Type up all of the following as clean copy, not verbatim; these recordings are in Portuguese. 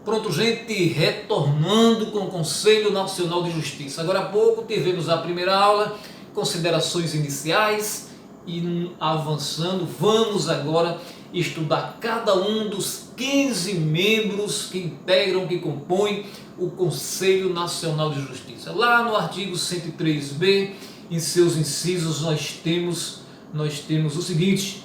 Pronto, gente, retornando com o Conselho Nacional de Justiça. Agora há pouco tivemos a primeira aula, considerações iniciais e avançando, vamos agora estudar cada um dos 15 membros que integram, que compõem o Conselho Nacional de Justiça. Lá no artigo 103b, em seus incisos, nós temos o seguinte,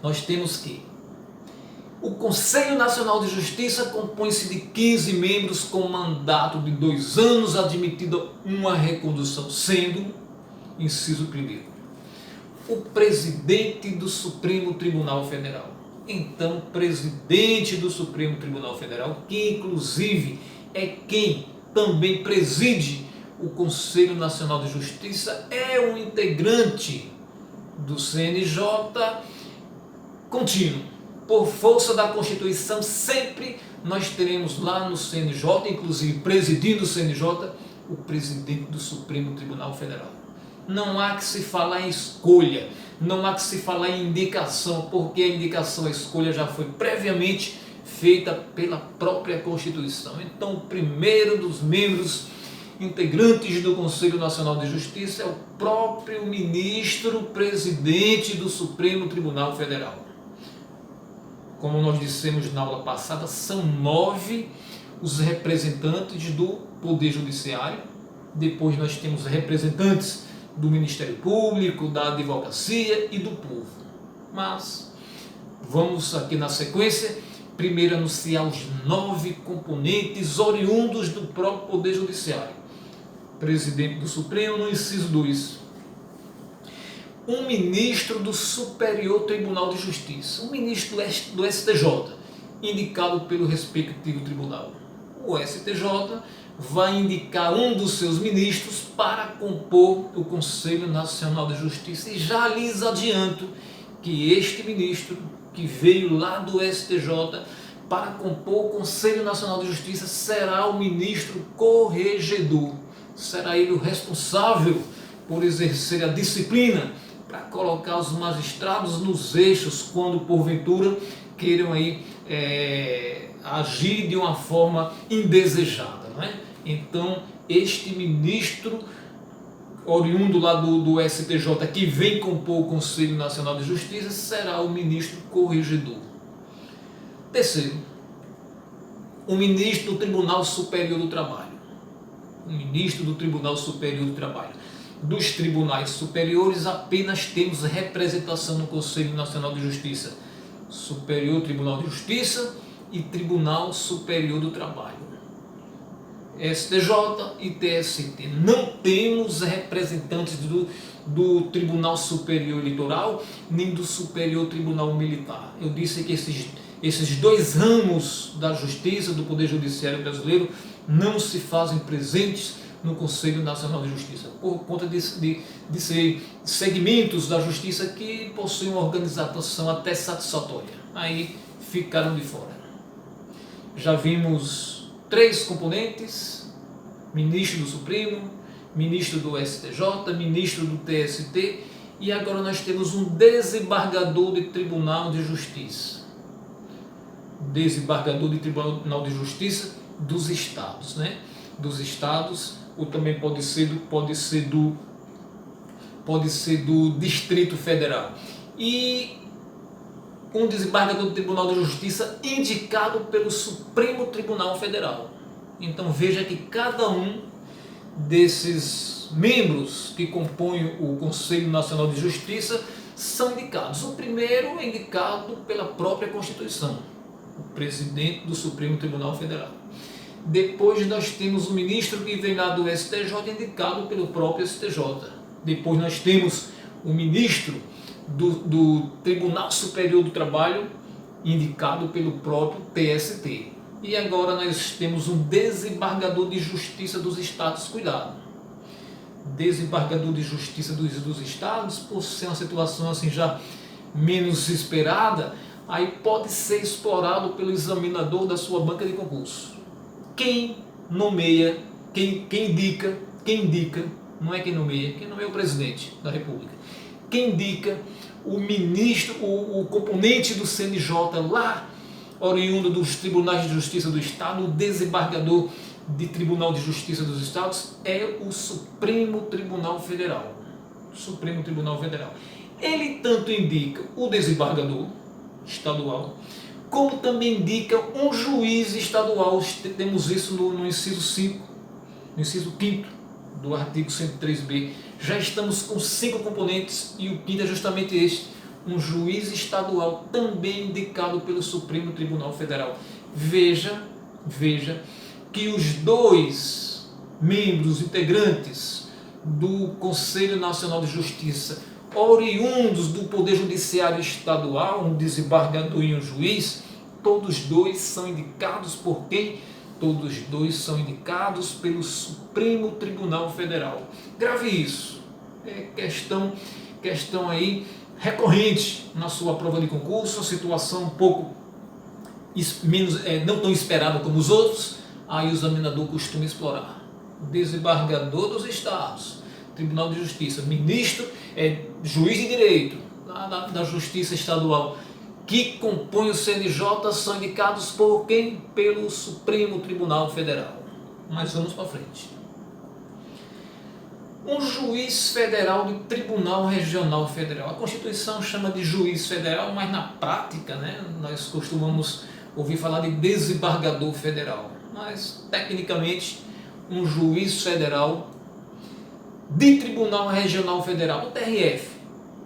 nós temos que o Conselho Nacional de Justiça compõe-se de 15 membros com mandato de 2 anos, admitida uma recondução, sendo, inciso 1º, o presidente do Supremo Tribunal Federal. Então, presidente do Supremo Tribunal Federal, que inclusive é quem também preside o Conselho Nacional de Justiça, é um integrante do CNJ contínuo. Por força da Constituição, sempre nós teremos lá no CNJ, inclusive presidindo o CNJ, o presidente do Supremo Tribunal Federal. Não há que se falar em escolha, não há que se falar em indicação, porque a indicação, a escolha já foi previamente feita pela própria Constituição. Então, o primeiro dos membros integrantes do Conselho Nacional de Justiça é o próprio ministro presidente do Supremo Tribunal Federal. Como nós dissemos na aula passada, são 9 os representantes do Poder Judiciário. Depois nós temos representantes do Ministério Público, da Advocacia e do Povo. Mas vamos aqui na sequência, primeiro anunciar os 9 componentes oriundos do próprio Poder Judiciário. Presidente do Supremo, no inciso 2. Um ministro do Superior Tribunal de Justiça, um ministro do STJ, indicado pelo respectivo tribunal. O STJ vai indicar um dos seus ministros para compor o Conselho Nacional de Justiça. E já lhes adianto que este ministro, que veio lá do STJ para compor o Conselho Nacional de Justiça, será o ministro corregedor. Será ele o responsável por exercer a disciplina, para colocar os magistrados nos eixos quando porventura queiram aí agir de uma forma indesejada, não é? Então, este ministro oriundo lá do STJ, que vem compor o Conselho Nacional de Justiça, será o ministro corregedor. Terceiro, o ministro do Tribunal Superior do Trabalho. O ministro do Tribunal Superior do Trabalho. Dos tribunais superiores, apenas temos representação no Conselho Nacional de Justiça: Superior Tribunal de Justiça e Tribunal Superior do Trabalho, STJ e TST. Não temos representantes do Tribunal Superior Eleitoral, nem do Superior Tribunal Militar. Eu disse que esses 2 ramos da Justiça, do Poder Judiciário brasileiro, não se fazem presentes no Conselho Nacional de Justiça, por conta de ser segmentos da Justiça que possuem uma organização até satisfatória. Aí ficaram de fora. Já vimos 3 componentes: ministro do Supremo, ministro do STJ, ministro do TST, e agora nós temos um desembargador de Tribunal de Justiça. Desembargador de Tribunal de Justiça dos Estados, né? Dos Estados, ou também pode ser do Distrito Federal. E um desembargador do Tribunal de Justiça indicado pelo Supremo Tribunal Federal. Então veja que cada um desses membros que compõem o Conselho Nacional de Justiça são indicados. O primeiro é indicado pela própria Constituição, o presidente do Supremo Tribunal Federal. Depois nós temos o ministro que vem lá do STJ, indicado pelo próprio STJ. Depois nós temos o ministro do Tribunal Superior do Trabalho, indicado pelo próprio TST. E agora nós temos um desembargador de Justiça dos Estados. Cuidado! Desembargador de Justiça dos Estados, por ser uma situação assim já menos esperada, aí pode ser explorado pelo examinador da sua banca de concurso. Quem nomeia, quem indica, não é quem nomeia é o presidente da República. Quem indica o ministro, o componente do CNJ lá oriundo dos tribunais de justiça do Estado. O desembargador de Tribunal de Justiça dos Estados é o Supremo Tribunal Federal. Supremo Tribunal Federal. Ele tanto indica o desembargador estadual, como também indica um juiz estadual. Temos isso no inciso 5, no inciso 5º do artigo 103b. Já estamos com 5 componentes e o quinto é justamente este, um juiz estadual também indicado pelo Supremo Tribunal Federal. Veja que os 2 membros integrantes do Conselho Nacional de Justiça, oriundos do Poder Judiciário Estadual, um desembargador e um juiz, todos 2 são indicados por quem? Todos 2 são indicados pelo Supremo Tribunal Federal. Grave isso. É questão aí recorrente na sua prova de concurso, uma situação um pouco menos, não tão esperada como os outros, aí o examinador costuma explorar. Desembargador dos Estados, Tribunal de Justiça, ministro, juiz de direito da Justiça Estadual, que compõem o CNJ, são indicados por quem? Pelo Supremo Tribunal Federal. Mas vamos para frente. Um juiz federal de Tribunal Regional Federal. A Constituição chama de juiz federal, mas na prática, nós costumamos ouvir falar de desembargador federal. Mas, tecnicamente, um juiz federal de Tribunal Regional Federal, o TRF,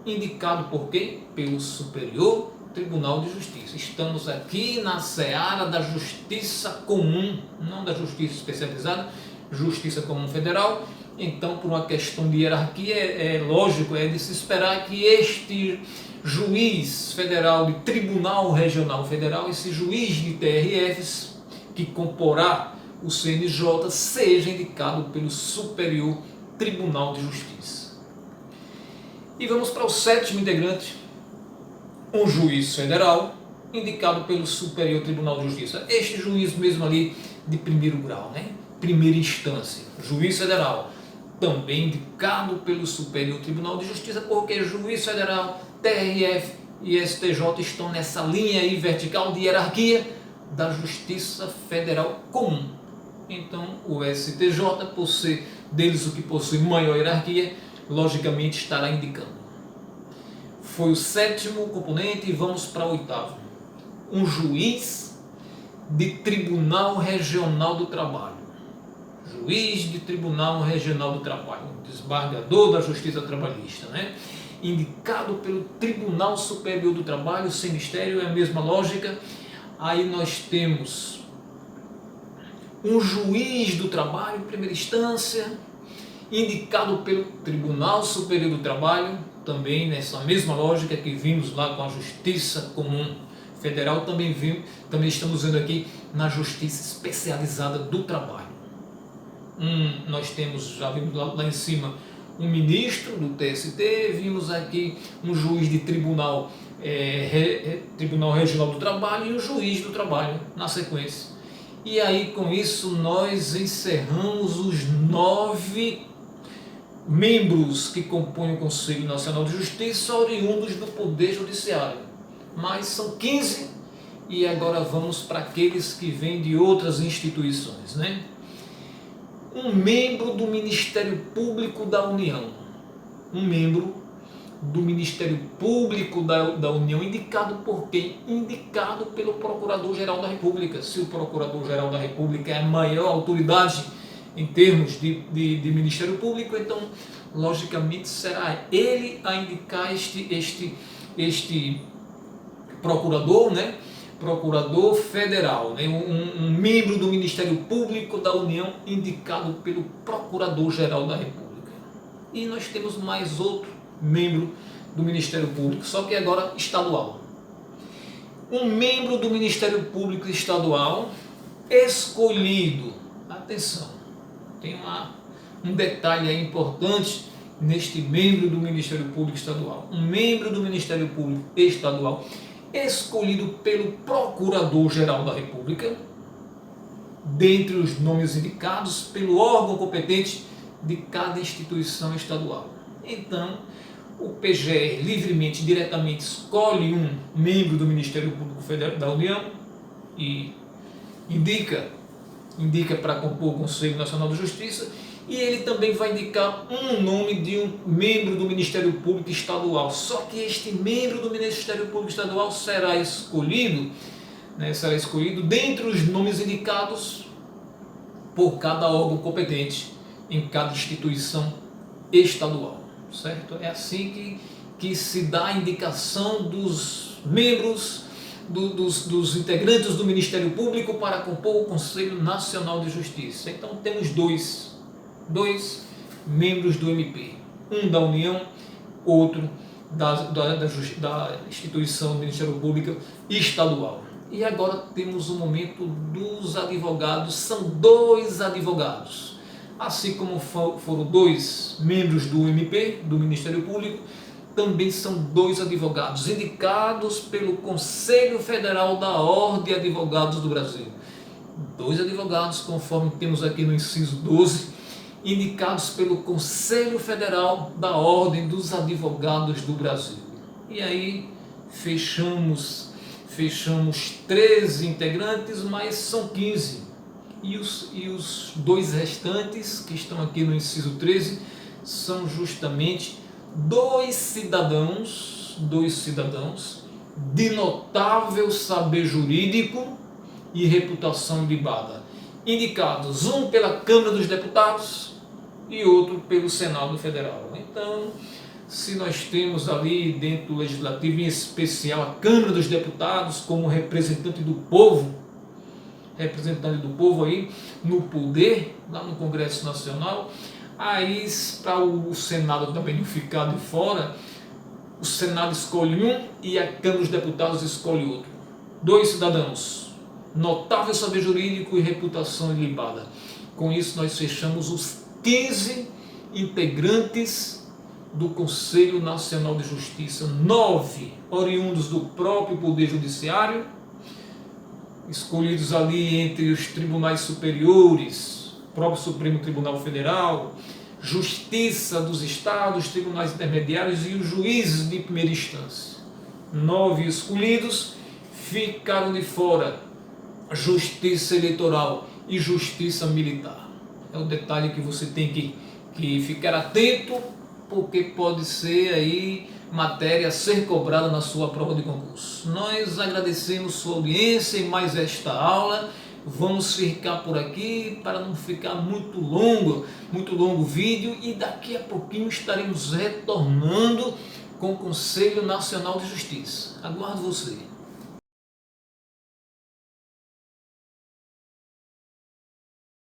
indicado por quem? Pelo Superior Tribunal de Justiça. Estamos aqui na seara da justiça comum, não da justiça especializada, justiça comum federal. Então, por uma questão de hierarquia, lógico, é de se esperar que este juiz federal de Tribunal Regional Federal, esse juiz de TRFs, que comporá o CNJ, seja indicado pelo Superior Tribunal de Justiça. E vamos para o 7º integrante, um juiz federal indicado pelo Superior Tribunal de Justiça. Este juiz mesmo ali de primeiro grau, primeira instância, juiz federal, também indicado pelo Superior Tribunal de Justiça, porque juiz federal, TRF e STJ estão nessa linha aí vertical de hierarquia da Justiça Federal Comum. Então, o STJ, por ser deles o que possui maior hierarquia, logicamente estará indicando. Foi o 7º componente e vamos para o 8º. Um juiz de Tribunal Regional do Trabalho. Juiz de Tribunal Regional do Trabalho, desembargador da Justiça Trabalhista, indicado pelo Tribunal Superior do Trabalho, sem mistério, é a mesma lógica. Aí nós temos um juiz do trabalho, primeira instância, indicado pelo Tribunal Superior do Trabalho, também nessa mesma lógica que vimos lá com a Justiça Comum Federal, também estamos vendo aqui na Justiça Especializada do Trabalho. Nós temos, já vimos lá em cima, um ministro do TST, vimos aqui um juiz de Tribunal Regional do Trabalho e o juiz do trabalho na sequência. E aí com isso nós encerramos os 9 membros que compõem o Conselho Nacional de Justiça, oriundos do Poder Judiciário. Mas são 15 e agora vamos para aqueles que vêm de outras instituições, Um membro do Ministério Público da União. Um membro do Ministério Público da União, indicado por quem? Indicado pelo Procurador-Geral da República. Se o Procurador-Geral da República é a maior autoridade em termos de Ministério Público, então, logicamente, será ele a indicar este procurador, procurador federal, um membro do Ministério Público da União indicado pelo Procurador-Geral da República. E nós temos mais outro membro do Ministério Público, só que agora estadual. Um membro do Ministério Público Estadual escolhido, atenção, tem um detalhe aí importante neste membro do Ministério Público Estadual. Um membro do Ministério Público Estadual escolhido pelo Procurador-Geral da República, dentre os nomes indicados pelo órgão competente de cada instituição estadual. Então, o PGR livremente, diretamente escolhe um membro do Ministério Público Federal da União, e indica para compor o Conselho Nacional de Justiça, e ele também vai indicar um nome de um membro do Ministério Público Estadual. Só que este membro do Ministério Público Estadual será escolhido dentre os nomes indicados por cada órgão competente em cada instituição estadual, certo? É assim que se dá a indicação dos membros, dos integrantes do Ministério Público para compor o Conselho Nacional de Justiça. Então temos dois membros do MP, um da União, outro da instituição do Ministério Público Estadual. E agora temos o momento dos advogados, são 2 advogados. Assim como foram 2 membros do MP, do Ministério Público, também são 2 advogados indicados pelo Conselho Federal da Ordem de Advogados do Brasil. 2 advogados, conforme temos aqui no inciso 12, indicados pelo Conselho Federal da Ordem dos Advogados do Brasil. E aí fechamos 13 integrantes, mas são 15. E os 2 restantes, que estão aqui no inciso 13, são justamente 2 cidadãos de notável saber jurídico e reputação ilibada, indicados um pela Câmara dos Deputados e outro pelo Senado Federal. Então, se nós temos ali dentro do Legislativo, em especial a Câmara dos Deputados, como representante do povo aí no poder, lá no Congresso Nacional, aí para o Senado também não ficar de fora, o Senado escolhe um e a Câmara dos Deputados escolhe outro. 2 cidadãos, notável saber jurídico e reputação ilibada. Com isso nós fechamos os 15 integrantes do Conselho Nacional de Justiça, 9 oriundos do próprio Poder Judiciário, escolhidos ali entre os tribunais superiores, próprio Supremo Tribunal Federal, Justiça dos Estados, tribunais intermediários e os juízes de primeira instância. 9 escolhidos, ficaram de fora Justiça Eleitoral e Justiça Militar. É o detalhe que você tem que ficar atento, porque pode ser aí matéria a ser cobrada na sua prova de concurso. Nós agradecemos sua audiência em mais esta aula. Vamos ficar por aqui para não ficar muito longo o vídeo, e daqui a pouquinho estaremos retornando com o Conselho Nacional de Justiça. Aguardo você.